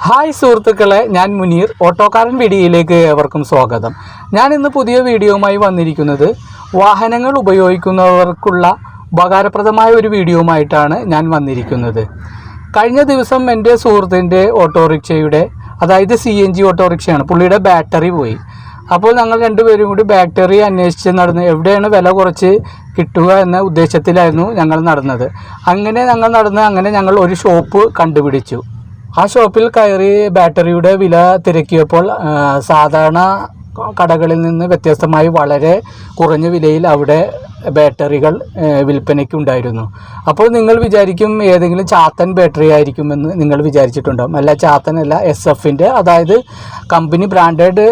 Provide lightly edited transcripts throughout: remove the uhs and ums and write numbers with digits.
Hi സുഹൃത്തുക്കളെ, ഞാൻ മുനീർ. ഓട്ടോക്കാരൻ വീഡിയോയിലേക്ക് ഏവർക്കും സ്വാഗതം. ഞാൻ ഇന്ന് പുതിയ വീഡിയോയുമായി വന്നിരിക്കുന്നത് വാഹനങ്ങൾ ഉപയോഗിക്കുന്നവർക്കുള്ള ഉപകാരപ്രദമായ ഒരു വീഡിയോയുമായിട്ടാണ് ഞാൻ വന്നിരിക്കുന്നത്. കഴിഞ്ഞ ദിവസം എൻ്റെ സുഹൃത്തിൻ്റെ ഓട്ടോറിക്ഷയുടെ, അതായത് CNG ഓട്ടോറിക്ഷയാണ്, പുള്ളിയുടെ ബാറ്ററി പോയി. അപ്പോൾ ഞങ്ങൾ രണ്ടുപേരും കൂടി ബാറ്ററി അന്വേഷിച്ച് നടന്ന് എവിടെയാണ് വില കുറച്ച് കിട്ടുക എന്ന ഉദ്ദേശത്തിലായിരുന്നു ഞങ്ങൾ നടന്നത്. അങ്ങനെ ഞങ്ങൾ ഒരു ഷോപ്പ് കണ്ടുപിടിച്ചു. ആ ഷോപ്പിൽ കയറി ബാറ്ററിയുടെ വില തിരക്കിയപ്പോൾ സാധാരണ കടകളിൽ നിന്ന് വ്യത്യസ്തമായി വളരെ കുറഞ്ഞ വിലയിൽ അവിടെ ബാറ്ററികൾ വിൽപ്പനയ്ക്കുണ്ടായിരുന്നു. അപ്പോൾ നിങ്ങൾ വിചാരിക്കും ഏതെങ്കിലും ചാത്തൻ ബാറ്ററി ആയിരിക്കുമെന്ന് നിങ്ങൾ വിചാരിച്ചിട്ടുണ്ടാകും. അല്ല, ചാത്തനല്ല, SF-ൻ്റെ, അതായത് കമ്പനി ബ്രാൻഡഡ്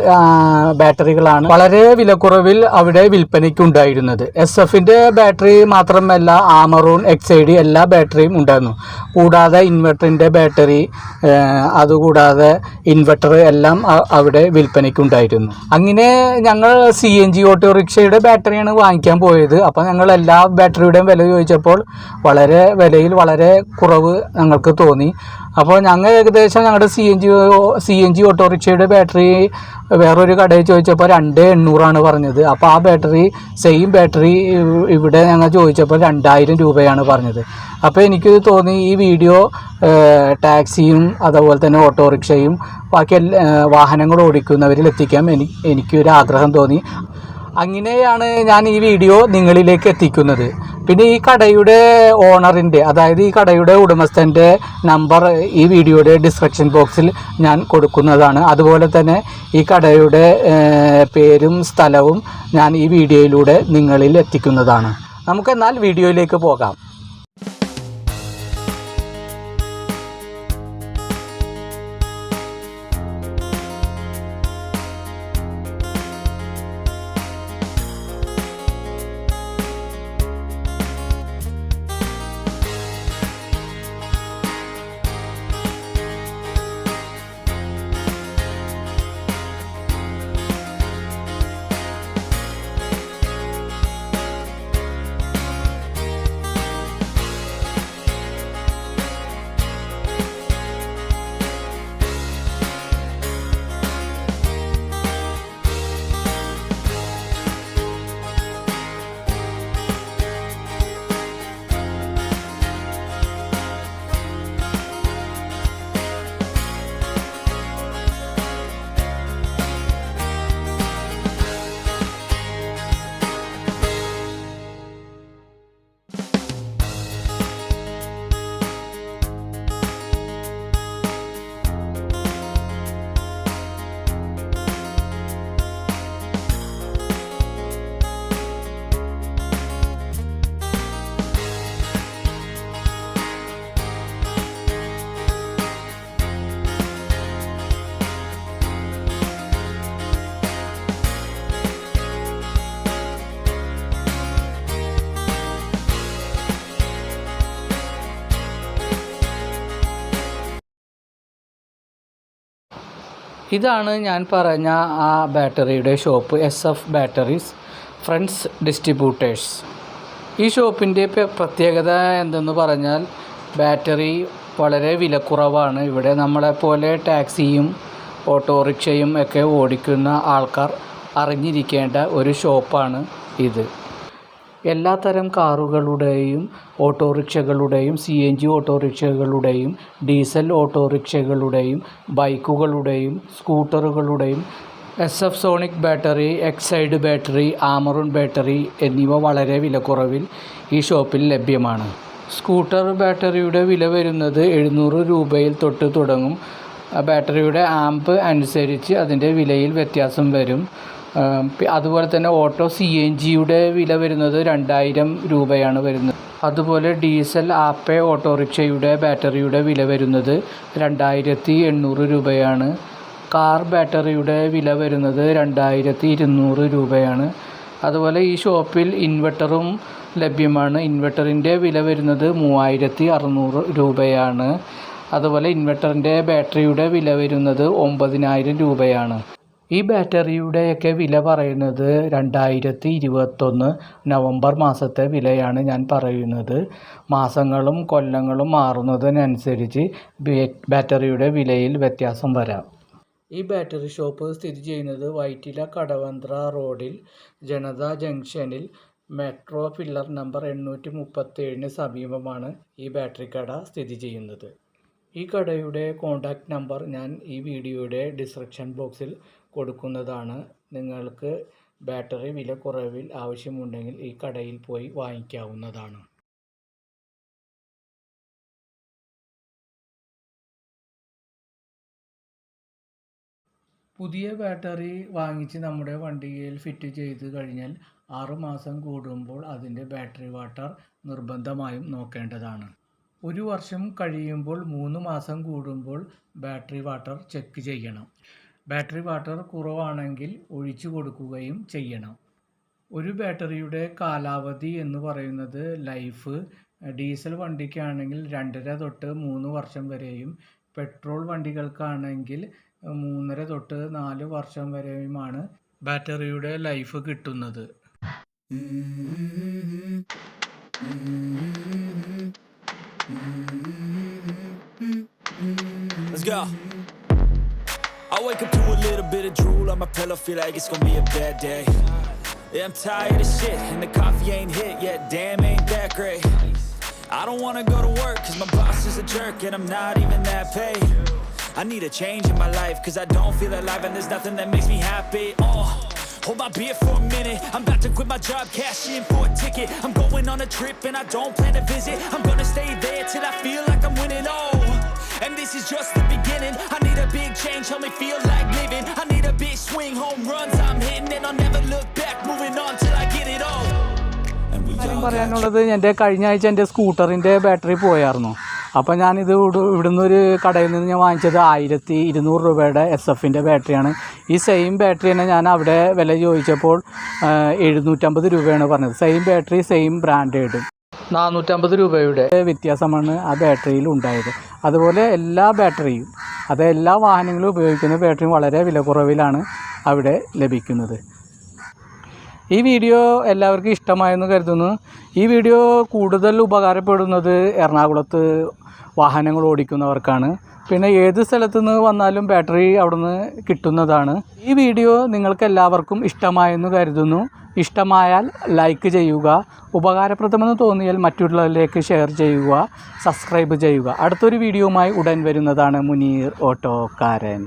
ബാറ്ററികളാണ് വളരെ വിലക്കുറവിൽ അവിടെ വിൽപ്പനയ്ക്കുണ്ടായിരുന്നത്. SF-ൻ്റെ ബാറ്ററി മാത്രമല്ല, ആമറൂൺ, XID എല്ലാ ബാറ്ററിയും ഉണ്ടായിരുന്നു. കൂടാതെ ഇൻവെർട്ടറിൻ്റെ ബാറ്ററി, അതുകൂടാതെ ഇൻവെർട്ടർ എല്ലാം അവിടെ വിൽപ്പനയ്ക്കുണ്ടായിരുന്നു. അങ്ങനെ ഞങ്ങൾ CNG ഓട്ടോറിക്ഷയുടെ ബാറ്ററിയാണ് വാങ്ങിക്കാൻ പോയത്. അപ്പോൾ ഞങ്ങൾ എല്ലാ ബാറ്ററിയുടെയും വില ചോദിച്ചപ്പോൾ വിലയിൽ വളരെ കുറവ് ഞങ്ങൾക്ക് തോന്നി. അപ്പോൾ ഞങ്ങൾ ഏകദേശം ഞങ്ങളുടെ CNG ഓട്ടോറിക്ഷയുടെ ബാറ്ററി വേറൊരു കടയിൽ ചോദിച്ചപ്പോൾ 2800 പറഞ്ഞത്. അപ്പോൾ ആ സെയിം ബാറ്ററി ഇവിടെ ഞങ്ങൾ ചോദിച്ചപ്പോൾ 2000 രൂപയാണ് പറഞ്ഞത്. അപ്പോൾ എനിക്ക് തോന്നി ഈ വീഡിയോ ടാക്സിയും അതുപോലെ തന്നെ ഓട്ടോറിക്ഷയും ബാക്കി വാഹനങ്ങൾ ഓടിക്കുന്നവരിൽ എത്തിക്കാൻ എനിക്കൊരു ആഗ്രഹം തോന്നി. അങ്ങനെയാണ് ഞാൻ ഈ വീഡിയോ നിങ്ങളിലേക്ക് എത്തിക്കുന്നത്. പിന്നെ ഈ കടയുടെ ഓണറിൻ്റെ, അതായത് ഈ കടയുടെ ഉടമസ്ഥൻ്റെ നമ്പർ ഈ വീഡിയോയുടെ ഡിസ്ക്രിപ്ഷൻ ബോക്സിൽ ഞാൻ കൊടുക്കുന്നതാണ്. അതുപോലെ തന്നെ ഈ കടയുടെ പേരും സ്ഥലവും ഞാൻ ഈ വീഡിയോയിലൂടെ നിങ്ങളിൽ എത്തിക്കുന്നതാണ്. നമുക്കെന്നാൽ വീഡിയോയിലേക്ക് പോകാം. ഇതാണ് ഞാൻ പറഞ്ഞ ആ ബാറ്ററിയുടെ shop, SF batteries friends distributors. ഈ ഷോപ്പിൻ്റെ പ്രത്യേകത എന്തെന്ന് പറഞ്ഞാൽ ബാറ്ററി വളരെ വിലക്കുറവാണ്. ഇവിടെ നമ്മളെപ്പോലെ ടാക്സിയും ഓട്ടോറിക്ഷയും ഒക്കെ ഓടിക്കുന്ന ആൾക്കാർ അറിഞ്ഞിരിക്കേണ്ട ഒരു ഷോപ്പാണ് ഇത്. എല്ലാത്തരം കാറുകളുടെയും ഓട്ടോറിക്ഷകളുടെയും CNG ഓട്ടോറിക്ഷകളുടെയും ഡീസൽ ഓട്ടോറിക്ഷകളുടെയും ബൈക്കുകളുടെയും സ്കൂട്ടറുകളുടെയും SF Sonic battery, XID battery, Amaron battery എന്നിവ വളരെ വിലക്കുറവിൽ ഈ ഷോപ്പിൽ ലഭ്യമാണ്. സ്കൂട്ടർ ബാറ്ററിയുടെ വില വരുന്നത് 700 രൂപയിൽ തൊട്ട് തുടങ്ങും. ബാറ്ററിയുടെ ആമ്പ് അനുസരിച്ച് അതിൻ്റെ വിലയിൽ വ്യത്യാസം വരും. അതുപോലെ തന്നെ CNGയുടെ വില വരുന്നത് 2000 രൂപയാണ് വരുന്നത്. അതുപോലെ ഡീസൽ ആപ്പെ ഓട്ടോറിക്ഷയുടെ ബാറ്ററിയുടെ വില വരുന്നത് 2800 രൂപയാണ്. കാർ ബാറ്ററിയുടെ വില വരുന്നത് 2200 രൂപയാണ്. അതുപോലെ ഈ ഷോപ്പിൽ ഇൻവെർട്ടറും ലഭ്യമാണ്. ഇൻവെർട്ടറിൻ്റെ വില വരുന്നത് 3600 രൂപയാണ്. അതുപോലെ ഇൻവെർട്ടറിൻ്റെ ബാറ്ററിയുടെ വില വരുന്നത് 9000 രൂപയാണ്. ഈ ബാറ്ററിയുടെയൊക്കെ വില പറയുന്നത് 2021 നവംബർ മാസത്തെ വിലയാണ് ഞാൻ പറയുന്നത്. മാസങ്ങളും കൊല്ലങ്ങളും മാറുന്നതിനനുസരിച്ച് ബാറ്ററിയുടെ വിലയിൽ വ്യത്യാസം വരാം. ഈ ബാറ്ററി ഷോപ്പ് സ്ഥിതി ചെയ്യുന്നത് വൈറ്റില കടവന്ത്ര റോഡിൽ ജനതാ ജംഗ്ഷനിൽ മെട്രോ പില്ലർ നമ്പർ 837 സമീപമാണ് ഈ ബാറ്ററി കട സ്ഥിതി ചെയ്യുന്നത്. ഈ കടയുടെ കോൺടാക്റ്റ് നമ്പർ ഞാൻ ഈ വീഡിയോയുടെ ഡിസ്ക്രിപ്ഷൻ ബോക്സിൽ കൊടുക്കുന്നതാണ്. നിങ്ങൾക്ക് ബാറ്ററി വില കുറവിൽ ആവശ്യമുണ്ടെങ്കിൽ ഈ കടയിൽ പോയി വാങ്ങിക്കാവുന്നതാണ്. പുതിയ ബാറ്ററി വാങ്ങിച്ച് നമ്മുടെ വണ്ടിയിൽ ഫിറ്റ് ചെയ്ത് കഴിഞ്ഞാൽ 6 മാസം കൂടുമ്പോൾ അതിൻ്റെ ബാറ്ററി വാട്ടർ നിർബന്ധമായും നോക്കേണ്ടതാണ്. 1 വർഷം കഴിയുമ്പോൾ 3 മാസം കൂടുമ്പോൾ ബാറ്ററി വാട്ടർ ചെക്ക് ചെയ്യണം. ബാറ്ററി വാട്ടർ കുറവാണെങ്കിൽ ഒഴിച്ചു കൊടുക്കുകയും ചെയ്യണം. ഒരു ബാറ്ററിയുടെ കാലാവധി എന്ന് പറയുന്നത് ലൈഫ് ഡീസൽ വണ്ടിക്കാണെങ്കിൽ 2.5 തൊട്ട് 3 വർഷം വരെയും പെട്രോൾ വണ്ടികൾക്കാണെങ്കിൽ 3.5 തൊട്ട് 4 വർഷം വരെയുമാണ് ബാറ്ററിയുടെ ലൈഫ് കിട്ടുന്നത്. Let's go. I wake up to a little bit of drool on my pillow, feel like it's gonna be a bad day. Yeah, I'm tired of shit, and the coffee ain't hit yet, damn ain't that great. I don't wanna go to work, cause my boss is a jerk, and I'm not even that paid. I need a change in my life, cause I don't feel alive, and there's nothing that makes me happy. Hold my beer for a minute, I'm about to quit my job, cash in for a ticket. I'm going on a trip, and I don't plan to visit. I'm gonna stay there till I feel like I'm winning, and this is just the beginning. I need a big change, help me feel like living. I need a big swing, home runs I'm hitting, and I'll never look back, moving on till I get it all. പറയാനുള്ളത്, എൻ്റെ കഴിഞ്ഞ ആഴ്ച എൻ്റെ സ്കൂട്ടറിൻ്റെ battery പോയായിരുന്നു. അപ്പോൾ ഞാനിത് ഇവിടുന്ന് ഒരു കടയിൽ നിന്ന് ഞാൻ വാങ്ങിച്ചത് 1200 രൂപയുടെ SF-ൻ്റെ ബാറ്ററിയാണ്. ഈ സെയിം ബാറ്ററി തന്നെ ഞാൻ അവിടെ വില ചോദിച്ചപ്പോൾ 750 രൂപയാണ് പറഞ്ഞത്. സെയിം ബാറ്ററി സെയിം ബ്രാൻഡേഡ് 450 രൂപയുടെ വ്യത്യാസമാണ് ആ ബാറ്ററിയിൽ ഉണ്ടായത്. അതുപോലെ എല്ലാ ബാറ്ററിയും എല്ലാ വാഹനങ്ങളും ഉപയോഗിക്കുന്ന ബാറ്ററിയും വളരെ വില കുറവിലാണ് അവിടെ ലഭിക്കുന്നത്. ഈ വീഡിയോ എല്ലാവർക്കും ഇഷ്ടമായെന്ന് കരുതുന്നു. ഈ വീഡിയോ കൂടുതൽ ഉപകാരപ്പെടുന്നത് എറണാകുളത്ത് വാഹനങ്ങൾ ഓടിക്കുന്നവർക്കാണ്. പിന്നെ ഏത് സ്ഥലത്തു നിന്ന് വന്നാലും ബാറ്ററി അവിടുന്ന് കിട്ടുന്നതാണ്. ഈ വീഡിയോ നിങ്ങൾക്ക് എല്ലാവർക്കും ഇഷ്ടമായെന്ന് കരുതുന്നു. ഇഷ്ടമായാൽ ലൈക്ക് ചെയ്യുക, ഉപകാരപ്രദമെന്ന് തോന്നിയാൽ മറ്റുള്ളവരിലേക്ക് ഷെയർ ചെയ്യുക, സബ്സ്ക്രൈബ് ചെയ്യുക. അടുത്തൊരു വീഡിയോയുമായി ഉടൻ വരുന്നതാണ് മുനീർ ഓട്ടോക്കാരൻ.